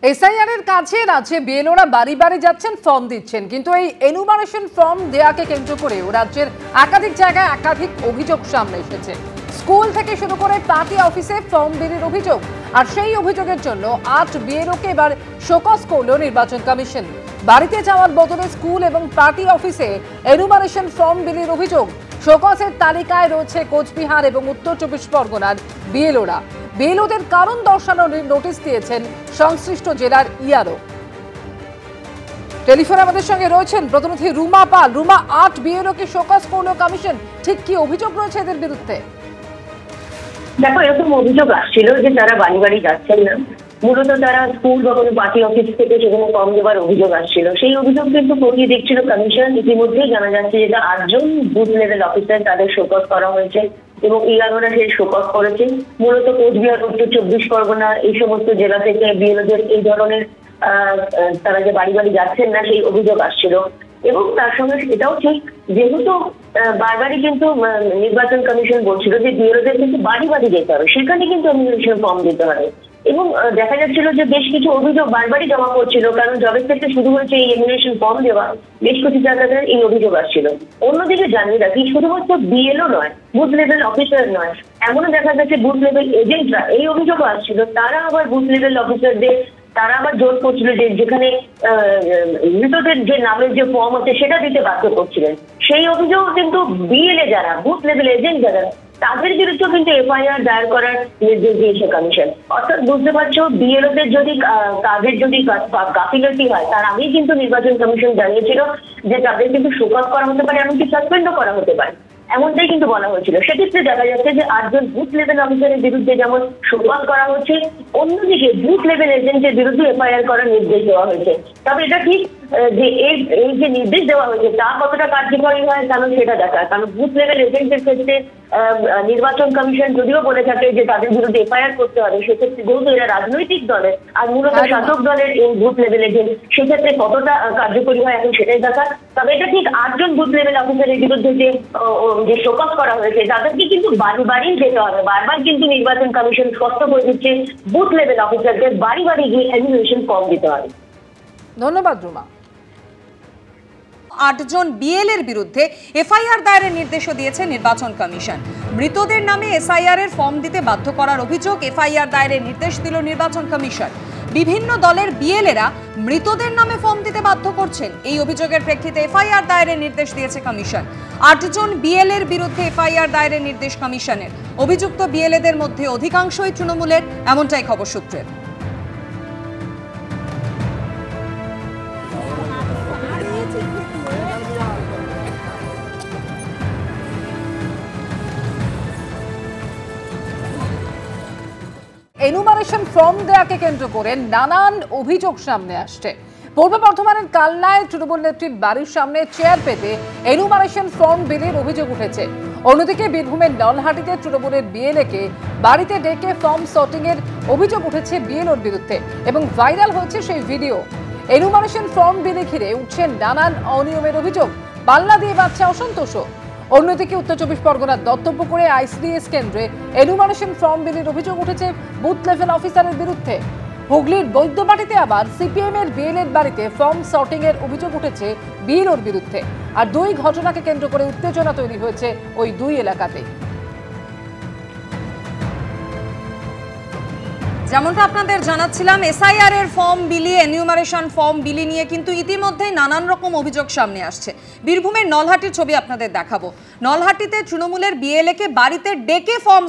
SIR এর কাছে রাজ্যে বিএলওরা বাড়ি বাড়ি যাচ্ছেন, ফর্ম দিচ্ছেন, কিন্তু এই এনুমারেশন ফর্ম দেয়াকে কেন্দ্র করে রাজ্যের একাধিক জায়গায় একাধিক অভিযোগ সামনে এসেছে। স্কুল থেকে শুরু করে পার্টি অফিসে ফর্ম বিলির অভিযোগ, আর সেই অভিযোগের জন্য ৮ বিএলওকে এবার শোকজ করল নির্বাচন কমিশন। বাড়িতে যাওয়ার বদলে স্কুল এবং পার্টি অফিসে এনুমারেশন ফর্ম বিলির অভিযোগ। শোকজের তালিকায় রয়েছে কোচবিহার এবং উত্তর ২৪ পরগনার বিএলওরা। বিএলওদের কারণ দর্শানোর নোটিশ দিয়েছেন সংশ্লিষ্ট জেলার ইআরও। টেলিফোনে আমাদের সঙ্গে রয়েছেন প্রতিনিধি রুমা পাল। রুমা, ৮ বিএলওকে শোকজ করলো কমিশন, ঠিক কি অভিযোগ রয়েছে এদের বিরুদ্ধে? দেখো, এরকম অভিযোগ আসছিল যে তারা বাড়ি বাড়ি যাচ্ছেন না, মূলত তারা স্কুল বা কোনো পার্টি অফিস থেকে সেখানে কম দেওয়ার অভিযোগ আসছিল। সেই অভিযোগ কিন্তু খতিয়ে দেখছিল কমিশন। ইতিমধ্যেই জানা যাচ্ছে যে ৮জন বুথ লেভেল অফিসার তাদের শোকজ করা হয়েছে এবং ইআরওরা সেই শোকজ করেছে। মূলত কোচবিহার, উত্তর ২৪ পরগনা এই সমস্ত জেলা থেকে বিএলওদের এই ধরনের তারা যে বাড়ি বাড়ি যাচ্ছেন না সেই অভিযোগ আসছিল। এবং তার সঙ্গে এটাও ঠিক, যেহেতু বারবারই কিন্তু নির্বাচন কমিশন বলছিল যে বিএলওদের কিন্তু বাড়ি বাড়ি যেতে হবে, সেখানে কিন্তু এনুমারেশন ফর্ম দিতে হবে। এবং দেখা যাচ্ছিল যে বেশ কিছু অভিযোগ বারবারই জমা পড়ছিল, কারণ জবের থেকে শুরু হয়েছে এই এনুমারেশন ফর্ম দেওয়া, বেশ কিছু জায়গাতে এই অভিযোগ আসছিল। অন্যদিকে জানিয়ে রাখি, শুধুমাত্র বিএলও নয়, বুথ লেভেল অফিসার নয়, এমনও দেখা যাচ্ছে বুথ লেভেল এজেন্টরা এই অভিযোগও আসছিল। তারা আবার বুথ লেভেল অফিসারদের তারা আবার জোর করছিল যে যেখানে মৃতদের যে নামের যে ফর্ম আছে সেটা দিতে বাধ্য করছিলেন। সেই অভিযোগ কিন্তু বিএলএ যারা বুথ লেভেল এজেন্ট যারা, তাদের বিরুদ্ধে কিন্তু এফআইআর দায়ের করার নির্দেশ দিয়েছে কমিশন। অর্থাৎ বুঝতে পারছো, বিএলওদের যদি কাজের যদি গাফিলতি হয়, তার আগেই কিন্তু নির্বাচন কমিশন জানিয়েছিল যে তাদের কিন্তু শোকজ করা হতে পারে, এমনকি সাসপেন্ডও করা হতে পারে, এমনটাই কিন্তু বলা হয়েছিল। সেক্ষেত্রে দেখা যাচ্ছে যে ৮জন বুথ লেভেল অফিসারের বিরুদ্ধে যেমন শোকজ করা হচ্ছে, অন্যদিকে বুথ লেভেল এজেন্টের বিরুদ্ধে এফআইআর করার নির্দেশ দেওয়া হয়েছে। তবে এটা ঠিক যে এই যে নির্দেশ দেওয়া হয়েছে তা কতটা কার্যকরী হয় কারণ সেটা দেখা, কারণ বুথ লেভেল এজেন্টের ক্ষেত্রে নির্বাচন কমিশন যদিও বলে থাকে যে তাদের বিরুদ্ধে এফআইআর করতে হবে, সেক্ষেত্রে যেহেতু এরা রাজনৈতিক দলের আর মূলত শাসক দলের এই বুথ লেভেল এজেন্ট, সেক্ষেত্রে কতটা কার্যকরী হয় এখন সেটাই দেখা। তবে এটা ঠিক, ৮জন বুথ লেভেল অফিসারের বিরুদ্ধে যে শোকজ করা হয়েছে তাদেরকে কিন্তু বাড়ি বাড়ি যেতে হবে। বারবার কিন্তু নির্বাচন কমিশন স্পষ্ট করে দিচ্ছে বুথ লেভেল অফিসারদের বাড়ি বাড়ি গিয়ে এনুমারেশন ফর্ম দিতে হবে। ধন্যবাদ রুমা। ৮ জন বিএলএর বিরুদ্ধে এফআইআর দায়েরের নির্দেশও দিয়েছে নির্বাচন কমিশন। মৃতদের নামে এসআইআর এর ফর্ম দিতে বাধ্য করার অভিযোগ এফআইআর দায়েরের নির্দেশ দিল নির্বাচন কমিশন। বিভিন্ন দলের বিএলএরা মৃতদের নামে ফর্ম দিতে বাধ্য করছেন, এই অভিযোগের প্রেক্ষিতে এফআইআর দায়েরের নির্দেশ দিয়েছে কমিশন। ৮ জন বিএলএর বিরুদ্ধে এফআইআর দায়েরের নির্দেশ কমিশনের। অভিযুক্ত বিএলএদের মধ্যে অধিকাংশই তৃণমূলের, এমনটাই খবর সূত্রের। এনুমারেশন ফর্ম দেয়াকে কেন্দ্র করে নানান অভিযোগ সামনে আসছে। পূর্ব বর্ধমানের কালনায় তৃণমূল নেত্রীর বাড়ির সামনে চেয়ার পেতে এনুমারেশন ফর্ম বিলির অভিযোগ উঠেছে। অন্যদিকে বীরভূমের নলহাটিতে তৃণমূলের বিএলএকে বাড়িতে ডেকে ফর্ম সর্টিং এর অভিযোগ উঠেছে বিএলওর বিরুদ্ধে এবং ভাইরাল হয়েছে সেই ভিডিও। এনুমারেশন ফর্ম বিলি ঘিরে উঠছে নানান অনিয়মের অভিযোগ, পাল্লা দিয়ে বাড়ছে অসন্তোষ। অন্যদিকে উত্তর ২৪ পরগনার দত্তপুকুরে আইসিডিএস কেন্দ্রে এনুমারেশন ফর্ম বিলির অভিযোগ উঠেছে বুথ লেভেল অফিসারের বিরুদ্ধে। হুগলির বৈদ্যবাটিতে আবার সিপিএম এর বিএলএর বাড়িতে ফর্ম সর্টিং এর অভিযোগ উঠেছে বিএলওর বিরুদ্ধে। আর দুই ঘটনাকে কেন্দ্র করে উত্তেজনা তৈরি হয়েছে ওই দুই এলাকাতে। যেমনটা আপনাদের জানাচ্ছিলাম, এসআইআর এর ফর্ম বিলি, এনিউমারেশন ফর্ম বিলি নিয়ে কিন্তু ইতিমধ্যেই নানান রকম অভিযোগ সামনে আসছে। বীরভূমের নলহাটির ছবি আপনাদের দেখাবো। নলহাটিতে তৃণমূলের বিএলএকে বাড়িতে ডেকে ফর্ম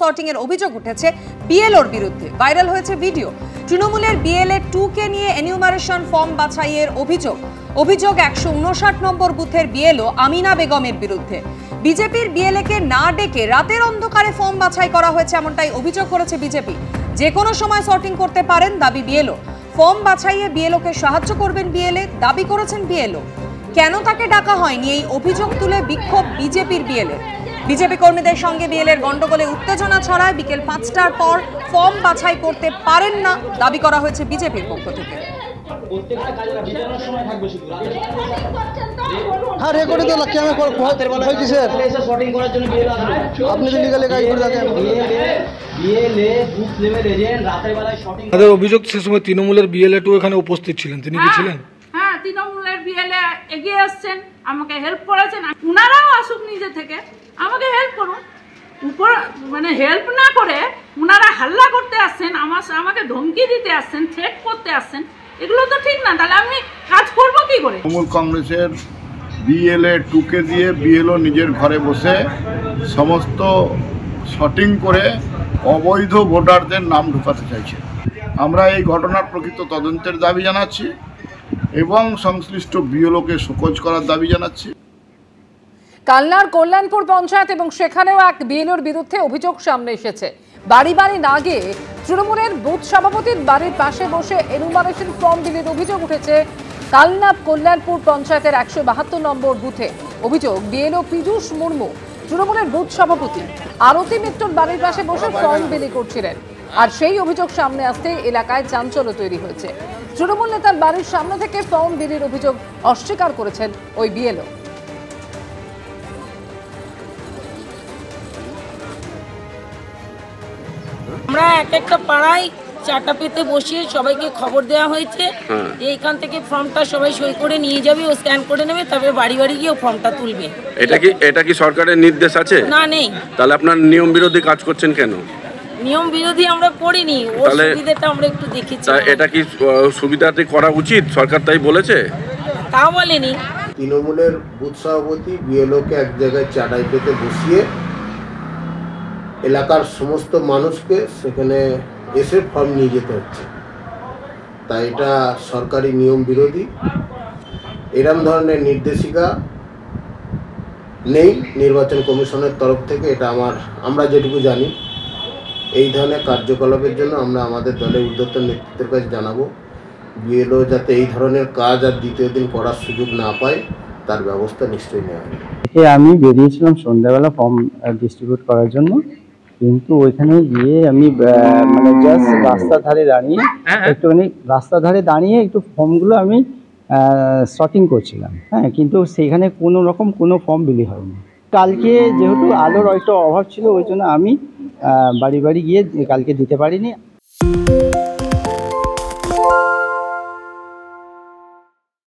সর্টিং এর অভিযোগ উঠেছে বিএলওর বিরুদ্ধে। ভাইরাল হয়েছে ভিডিও। তৃণমূলের বিএলএ 2কে নিয়ে এনিউমারেশন ফর্ম বাছাইয়ের অভিযোগ ১৫৯ নম্বর বুথের বিএলও আমিনা বেগমের বিরুদ্ধে। বিজেপির বিএলএকে না ডেকে রাতের অন্ধকারে ফর্ম বাছাই করা হয়েছে, এমনটাই অভিযোগ করেছে বিজেপি। যে কোনো সময় সর্টিং করতে পারেন দাবি বিএলও। ফর্ম বাছাইয়ে বিএলওকে সাহায্য করবেন বিএলএ, দাবি করেছেন বিএলও। কেন তাকে ডাকা হয়নি এই অভিযোগ তুলে বিক্ষোভ বিজেপির বিএলএ। বিজেপি কর্মীদের সঙ্গে বিএলএর গন্ডগোলে উত্তেজনা ছড়ায়। বিকেল ৫টার পর ফর্ম বাছাই করতে পারেন না দাবি করা হয়েছে বিজেপির পক্ষ থেকে। প্রত্যেকটা কাজে বিচারণের সময় থাকবে শুধু হ্যাঁ রেকর্ডে তো কেন হয় কিসের এসে শর্টিং করার জন্য বিএল আসবে। আপনি তো লিগালি কাজ করে থাকেন। বিএলএ বুথ লেভেল এজেন্ট রাতের বেলায় শর্টিং। তাদের অভিযোগ সে সময় তৃণমূলের বিএলএ এখানে উপস্থিত ছিলেন, তিনি কি ছিলেন? হ্যাঁ, তৃণমূলের বিএলএ এগিয়ে আসছেন, আমাকে হেল্প করেছেন। উনারাও আসুক নিজে থেকে, আমাকে হেল্প করুন। উপর মানে হেল্প না করে উনারা হাল্লা করতে আসছেন, আমাকে ধমকি দিতে আসছেন, থ্রেট করতে আসছেন, এগুলো তো ঠিক না। তাহলে আমি কাজ করব কি করে? তৃণমূল কংগ্রেসের বিএলএ টুকে দিয়ে বিএলও নিজের ঘরে বসে সমস্ত শটিং করে অবৈধ ভোটারদের নাম ঢোকাতে চাইছে। আমরা এই ঘটনার প্রকৃত তদন্তের দাবি জানাচ্ছি এবং সংশ্লিষ্ট বিএলওকে শোকজ করার দাবি জানাচ্ছি। কালনার কল্যাণপুর পঞ্চায়েত এবং সেখানেও এক বিএলওর বিরুদ্ধে অভিযোগ সামনে এসেছে। বাড়ি বাড়ি না গিয়ে তৃণমূলের বুথ সভাপতির বাড়ির পাশে বসে এনুমারেশন ফর্ম বিলির অভিযোগ উঠেছে কালনা কল্যাণপুর পঞ্চায়েতের 172 নম্বর বুথে। অভিযোগ বিএলও পীযূষ মুর্মু তৃণমূলের বুথ সভাপতি আরতি মিত্রর বাড়ির পাশে বসে ফর্ম বিলি করছিলেন। আর সেই অভিযোগ সামনে আসতেই এলাকায় চাঞ্চল্য তৈরি হয়েছে। তৃণমূল নেতার বাড়ির সামনে থেকে ফর্ম বিলির অভিযোগ অস্বীকার করেছেন ওই বিএলও। আমরা একটা পাড়ায় চারটা পেতে বসিয়ে সবাইকে খবর দেওয়া হয়েছে যে এইখান থেকে ফর্মটা সবাই সই করে নিয়ে যাবে, ও স্ক্যান করে নেবে, তারপরে বাড়ি বাড়ি গিয়ে ফর্মটা তুলবে। এটা কি সরকারের নির্দেশ আছে? না, নেই। তাহলে আপনার নিয়ম বিরোধী কাজ করছেন কেন? নিয়ম বিরোধী আমরা করিনি, ওর সুবিধাটা আমরা একটু দেখেছি। এটা কি সুবিধাতে করা উচিত? সরকার তাই বলেছে? তাও বলেনি। তৃণমূলের বুথ সভাপতি বিএলওকে এক জায়গায় চাটাই পেতে বসিয়ে এলাকার সমস্ত মানুষকে সেখানে এসে ফর্ম নিয়ে যেতে হচ্ছে। তাই এটা সরকারি নিয়ম বিরোধী। এরম ধরনের নির্দেশিকা নেই নির্বাচন কমিশনের তরফ থেকে। এটা আমরা যেটুকু জানি, এই ধরনের কার্যকলাপের জন্য আমরা আমাদের দলের ঊর্ধ্বতন নেতৃত্বের কাছে জানাবো, বিএলও যাতে এই ধরনের কাজ আর দ্বিতীয় দিন করার সুযোগ না পায় তার ব্যবস্থা নিশ্চয়ই নেওয়া হবে। আমি বেরিয়েছিলাম সন্ধ্যাবেলা ফর্ম ডিস্ট্রিবিউট করার জন্য, কিন্তু ওইখানে গিয়ে আমি মানে জাস্ট রাস্তার ধারে দাঁড়িয়ে একটু ফর্মগুলো আমি শর্টিং করছিলাম। হ্যাঁ, কিন্তু সেইখানে কোনো ফর্ম বিলি হয়নি। কালকে যেহেতু আলোর একটা অভাব ছিল, ওই জন্য আমি বাড়ি বাড়ি গিয়ে কালকে দিতে পারিনি।